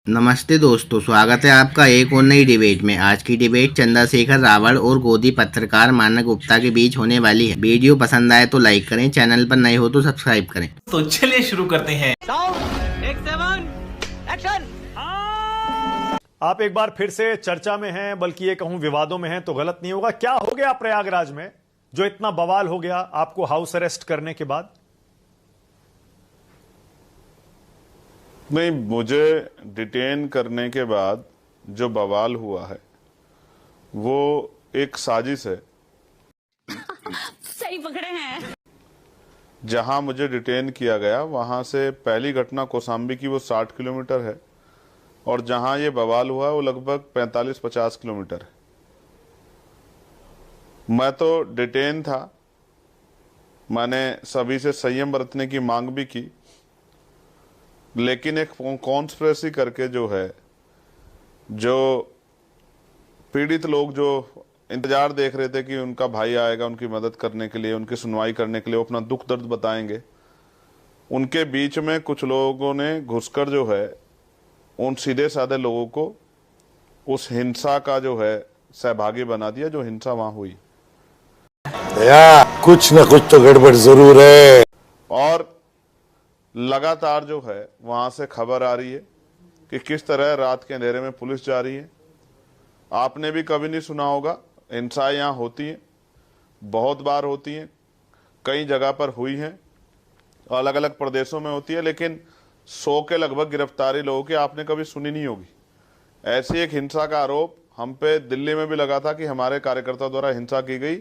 नमस्ते दोस्तों, स्वागत है आपका एक और नई डिबेट में। आज की डिबेट चंद्रशेखर रावल और गोदी पत्रकार मानक गुप्ता के बीच होने वाली है। वीडियो पसंद आए तो लाइक करें, चैनल पर नए हो तो सब्सक्राइब करें। तो चलिए शुरू करते हैं। एक्शन। आप एक बार फिर से चर्चा में हैं, बल्कि ये कहूं विवादों में हैं तो गलत नहीं होगा। क्या हो गया प्रयागराज में जो इतना बवाल हो गया आपको हाउस अरेस्ट करने के बाद? नहीं, मुझे डिटेन करने के बाद जो बवाल हुआ है वो एक साजिश है। सही पकड़े हैं। जहां मुझे डिटेन किया गया वहां से पहली घटना कौसाम्बी की वो 60 किलोमीटर है और जहां ये बवाल हुआ वो लगभग 45-50 किलोमीटर है। मैं तो डिटेन था, मैंने सभी से संयम बरतने की मांग भी की, लेकिन एक कॉन्स्पिरेसी करके जो है, जो पीड़ित लोग जो इंतजार देख रहे थे कि उनका भाई आएगा उनकी मदद करने के लिए, उनकी सुनवाई करने के लिए, वो अपना दुख दर्द बताएंगे, उनके बीच में कुछ लोगों ने घुसकर जो है उन सीधे साधे लोगों को उस हिंसा का जो है सहभागी बना दिया, जो हिंसा वहां हुई। कुछ न कुछ तो गड़बड़ जरूर है। और लगातार जो है वहां से खबर आ रही है कि किस तरह रात के अंधेरे में पुलिस जा रही है। आपने भी कभी नहीं सुना होगा, हिंसा यहाँ होती है, बहुत बार होती है, कई जगह पर हुई है, अलग अलग प्रदेशों में होती है, लेकिन 100 के लगभग गिरफ्तारी लोगों की आपने कभी सुनी नहीं होगी। ऐसी एक हिंसा का आरोप हम पे दिल्ली में भी लगा था कि हमारे कार्यकर्ताओं द्वारा हिंसा की गई,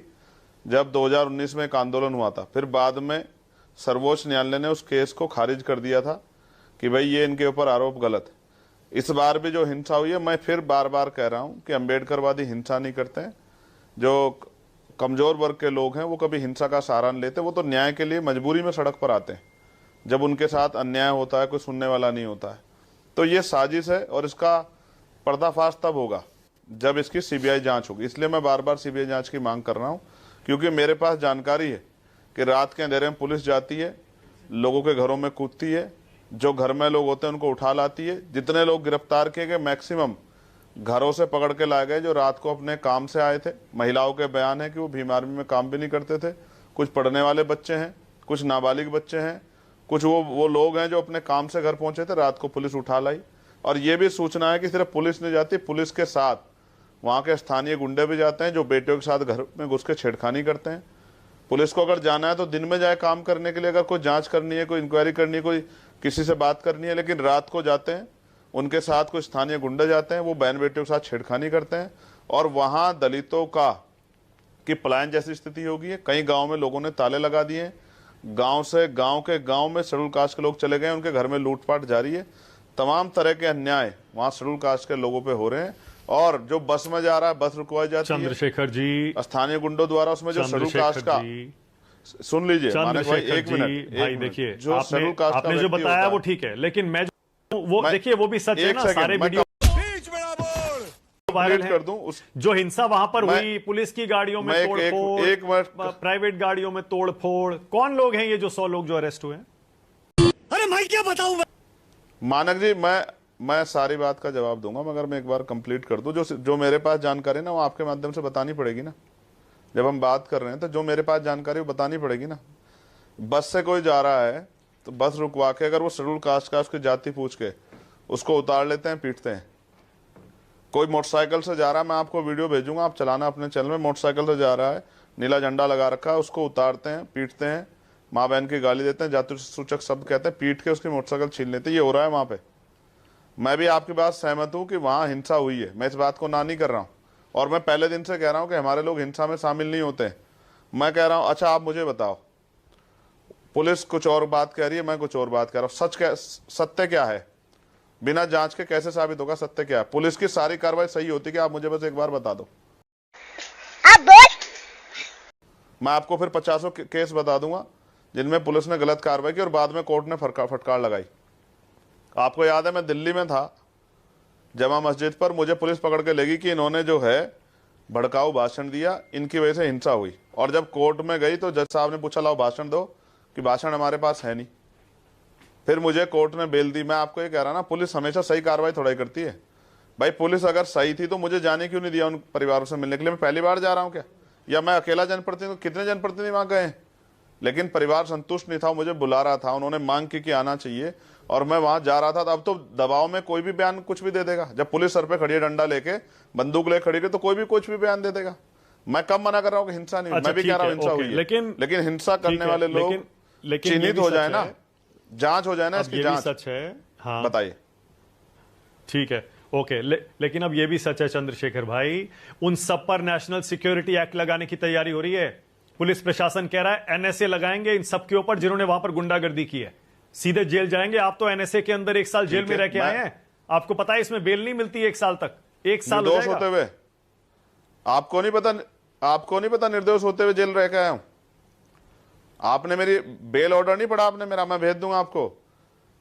जब 2019 में एक आंदोलन हुआ था। फिर बाद में सर्वोच्च न्यायालय ने उस केस को खारिज कर दिया था कि भाई ये इनके ऊपर आरोप गलत है। इस बार भी जो हिंसा हुई है, मैं फिर बार बार कह रहा हूं कि अम्बेडकरवादी हिंसा नहीं करते हैं। जो कमजोर वर्ग के लोग हैं वो कभी हिंसा का सहारा नहीं लेते, वो तो न्याय के लिए मजबूरी में सड़क पर आते हैं जब उनके साथ अन्याय होता है, कोई सुनने वाला नहीं होता है। तो ये साजिश है और इसका पर्दाफाश तब होगा जब इसकी सीबीआई जांच होगी। इसलिए मैं बार बार सीबीआई जांच की मांग कर रहा हूं, क्योंकि मेरे पास जानकारी है कि रात के अंधेरे में पुलिस जाती है, लोगों के घरों में कूदती है, जो घर में लोग होते हैं उनको उठा लाती है। जितने लोग गिरफ्तार किए गए मैक्सिमम घरों से पकड़ के लाए गए जो रात को अपने काम से आए थे। महिलाओं के बयान है कि वो भीम आर्मी में काम भी नहीं करते थे। कुछ पढ़ने वाले बच्चे हैं, कुछ नाबालिग बच्चे हैं, कुछ वो लोग हैं जो अपने काम से घर पहुंचे थे, रात को पुलिस उठा लाई। और ये भी सूचना है कि सिर्फ पुलिस नहीं जाती, पुलिस के साथ वहाँ के स्थानीय गुंडे भी जाते हैं जो बेटियों के साथ घर में घुस के छेड़खानी करते हैं। पुलिस को अगर जाना है तो दिन में जाए काम करने के लिए, अगर कोई जांच करनी है, कोई इंक्वायरी करनी है, कोई किसी से बात करनी है, लेकिन रात को जाते हैं, उनके साथ कुछ स्थानीय गुंडे जाते हैं, वो बहन बेटियों के साथ छेड़खानी करते हैं। और वहां दलितों की पलायन जैसी स्थिति होगी है। कई गांव में लोगों ने ताले लगा दिए हैं, गांव में शेड्यूल कास्ट के लोग चले गए, उनके घर में लूटपाट जारी है। तमाम तरह के अन्याय वहां शेड्यूल कास्ट के लोगों पे हो रहे हैं। और जो बस में जा रहा है, बस रुकवाई जाती है चंद्रशेखर जी, स्थानीय गुंडों द्वारा, उसमें जो शेड्यूल कास्ट का, सुन लीजिए मानक भाई, एक मिनट भाई, देखिए जो शेड्यूल कास्ट आपने जो बताया वो ठीक है, लेकिन मैं वो देखिए वो भी सच है ना, सारे वीडियो वायरल कर दूं। जो हिंसा वहां पर हुई, पुलिस की गाड़ियों में तोड़फोड़, प्राइवेट गाड़ियों में तोड़फोड़, कौन लोग हैं ये जो 100 लोग जो अरेस्ट हुए हैं? अरे मैं क्या बताऊं मानक जी, मैं सारी बात का जवाब दूंगा, मगर मैं एक बार कंप्लीट कर दूं। जो मेरे पास जानकारी ना वो आपके माध्यम से बतानी पड़ेगी ना। जब हम बात कर रहे हैं तो जो मेरे पास जानकारी वो बतानी पड़ेगी ना। बस से कोई जा रहा है तो बस रुकवा के, अगर वो शेड्यूल कास्ट का उसकी जाति पूछ के उसको उतार लेते हैं, पीटते हैं। कोई मोटरसाइकिल से जा रहा है, मैं आपको वीडियो भेजूंगा, आप चलाना अपने चैनल में। मोटरसाइकिल से जा रहा है, नीला झंडा लगा रखा है, उसको उतारते हैं, पीटते हैं, माँ बहन की गाली देते हैं, जाति सूचक शब्द कहते हैं, पीट के उसकी मोटरसाइकिल छीन लेते हैं। ये हो रहा है वहां पे। मैं भी आपकी बात सहमत हूं कि वहां हिंसा हुई है, मैं इस बात को ना नहीं कर रहा हूं। और मैं पहले दिन से कह रहा हूं कि हमारे लोग हिंसा में शामिल नहीं होते हैं। मैं कह रहा हूं, अच्छा आप मुझे बताओ, पुलिस कुछ और बात कह रही है, मैं कुछ और बात कह रहा हूं, सत्य क्या है? बिना जांच के कैसे साबित होगा सत्य क्या है? पुलिस की सारी कार्रवाई सही होती है, आप मुझे बस एक बार बता दो। मैं आपको फिर 50 केस बता दूंगा जिनमें पुलिस ने गलत कार्रवाई की और बाद में कोर्ट ने फटकार लगाई। आपको याद है, मैं दिल्ली में था जमा मस्जिद पर, मुझे पुलिस पकड़ के लेगी कि इन्होंने जो है भड़काऊ भाषण दिया, इनकी वजह से हिंसा हुई। और जब कोर्ट में गई तो जज साहब ने पूछा, लाओ भाषण दो, कि भाषण हमारे पास है नहीं। फिर मुझे कोर्ट ने बेल दी। मैं आपको ये कह रहा ना, पुलिस हमेशा सही कार्रवाई थोड़ा ही करती है भाई। पुलिस अगर सही थी तो मुझे जाने क्यों नहीं दिया उन परिवारों से मिलने के लिए? मैं पहली बार जा रहा हूं क्या? या मैं अकेला जनप्रतिनिधि? कितने जनप्रतिनिधि वहां गए? लेकिन परिवार संतुष्ट नहीं था, मुझे बुला रहा था, उन्होंने मांग की कि आना चाहिए, और मैं वहां जा रहा था। अब तो दबाव में कोई भी बयान कुछ भी दे देगा। जब पुलिस सर पे खड़ी है, डंडा लेके, बंदूक लेके खड़ी है, तो कोई भी कुछ भी बयान दे देगा। मैं कब मना कर रहा हूं कि हिंसा नहीं हुई? अच्छा, मैं भी कह रहा हूं हिंसा हुई है, लेकिन हिंसा करने वाले लोग चिन्हित हो जाए ना, जांच हो जाए ना, इसकी जांच। सच है, हाँ बताइए। ठीक है, ओके। लेकिन अब यह भी सच है चंद्रशेखर भाई, उन सब पर नेशनल सिक्योरिटी एक्ट लगाने की तैयारी हो रही है। पुलिस प्रशासन कह रहा है एनएसए लगाएंगे इन सब के ऊपर जिन्होंने वहां पर गुंडागर्दी की है, सीधे जेल जाएंगे। आप तो एनएसए के अंदर 1 साल जेल में रह के आए हैं, आपको पता है इसमें बेल नहीं मिलती 1 साल तक, 1 साल हो जाएगा। होते हुए आपको नहीं पता निर्दोष होते हुए जेल रह के आया हूं। आपने मेरी बेल ऑर्डर नहीं पढ़ा आपने मेरा, मैं भेज दूंगा आपको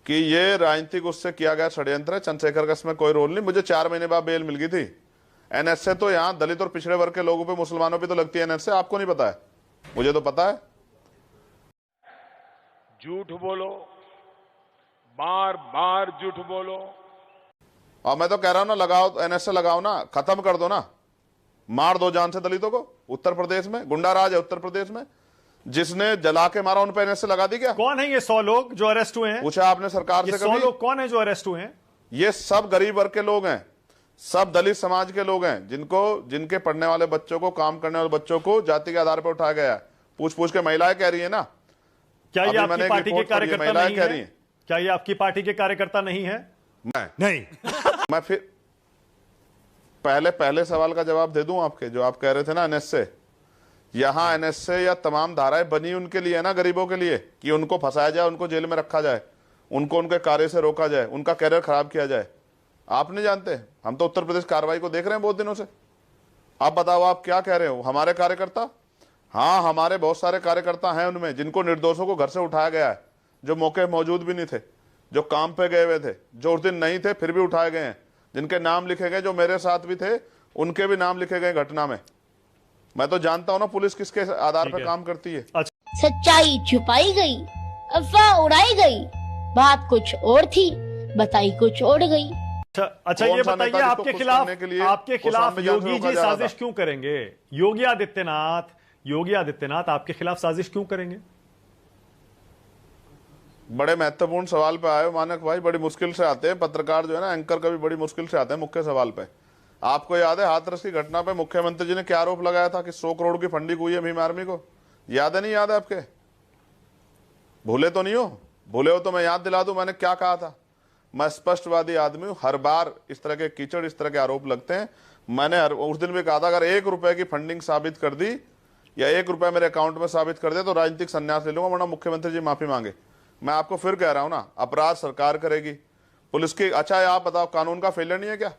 कि ये राजनीतिक उससे किया गया षड्यंत्र है। चंद्रशेखर का इसमें कोई रोल नहीं। मुझे 4 महीने बाद बेल मिल गई थी। एनएसए तो यहां दलित और पिछड़े वर्ग के लोगों पे, मुसलमानों पे तो लगती है एनएसए। आपको नहीं पता है, मुझे तो पता है। झूठ बोलो, बार बार झूठ बोलो। और मैं तो कह रहा हूं ना, लगाओ एनएसए, लगाओ ना, खत्म कर दो ना, मार दो जान से दलितों को। उत्तर प्रदेश में गुंडा राज है, उत्तर प्रदेश में जिसने जला के मारा उन पर एनएसए लगा दी क्या? कौन है ये 100 लोग जो अरेस्ट हुए हैं? पूछा आपने सरकार से? 100 लोग कौन है जो अरेस्ट हुए हैं? ये सब गरीब वर्ग के लोग हैं, सब दलित समाज के लोग हैं, जिनके पढ़ने वाले बच्चों को, काम करने वाले बच्चों को जाति के आधार पर उठाया गया है। पूछ के महिलाएं कह रही है ना। क्या ये आपकी पार्टी के कार्यकर्ता नहीं है? क्या ये आपकी पार्टी के कार्यकर्ता नहीं है? मैं फिर पहले सवाल का जवाब दे दूं आपके, जो आप कह रहे थे ना एनएसए। यहां एनएसए या तमाम धाराएं बनी उनके लिए है ना, गरीबों के लिए, कि उनको फंसाया जाए, उनको जेल में रखा जाए, उनको उनके कार्य से रोका जाए, उनका कैरियर खराब किया जाए। आप नहीं जानते? हम तो उत्तर प्रदेश कार्रवाई को देख रहे हैं बहुत दिनों से। आप बताओ, आप क्या कह रहे हो? हमारे कार्यकर्ता? हाँ, हमारे बहुत सारे कार्यकर्ता हैं उनमें जिनको निर्दोषों को घर से उठाया गया है, जो मौके मौजूद भी नहीं थे, जो काम पे गए हुए थे, जो उस दिन नहीं थे फिर भी उठाए गए हैं, जिनके नाम लिखे गए, जो मेरे साथ भी थे उनके भी नाम लिखे गए घटना में। मैं तो जानता हूं ना पुलिस किसके आधार पर काम करती है। सच्चाई छुपाई गई, अफवाह उड़ाई गई, बात कुछ और थी, बताई कुछ और गई। अच्छा ये बताइए, आपके खिलाफ योगी जी साजिश क्यों करेंगे? योगी आदित्यनाथ आपके खिलाफ साजिश क्यों करेंगे? बड़े महत्वपूर्ण सवाल पे आए हो मानक भाई, बड़ी मुश्किल से आते हैं पत्रकार, जो है ना, एंकर कभी बड़ी मुश्किल से आते हैं मुख्य सवाल पे। आपको याद है हाथरस की घटना पे मुख्यमंत्री जी ने क्या आरोप लगाया था कि 100 करोड़ की फंडिंग हुई है भीम आर्मी को? याद है नहीं याद है आपके? भूले तो नहीं हो? भूले हो तो मैं याद दिला दूं मैंने क्या कहा था। मैं स्पष्टवादी आदमी हूं, हर बार इस तरह के कीचड़, इस तरह के आरोप लगते हैं। मैंने उस दिन भी कहा था, अगर 1 रुपए की फंडिंग साबित कर दी या 1 रुपया मेरे अकाउंट में साबित कर दे तो राजनीतिक संन्यास ले लूंगा, वरना मुख्यमंत्री जी माफी मांगे। मैं आपको फिर कह रहा हूं ना, अपराध सरकार करेगी, पुलिस की। अच्छा आप बताओ, कानून का फेलियर नहीं है क्या?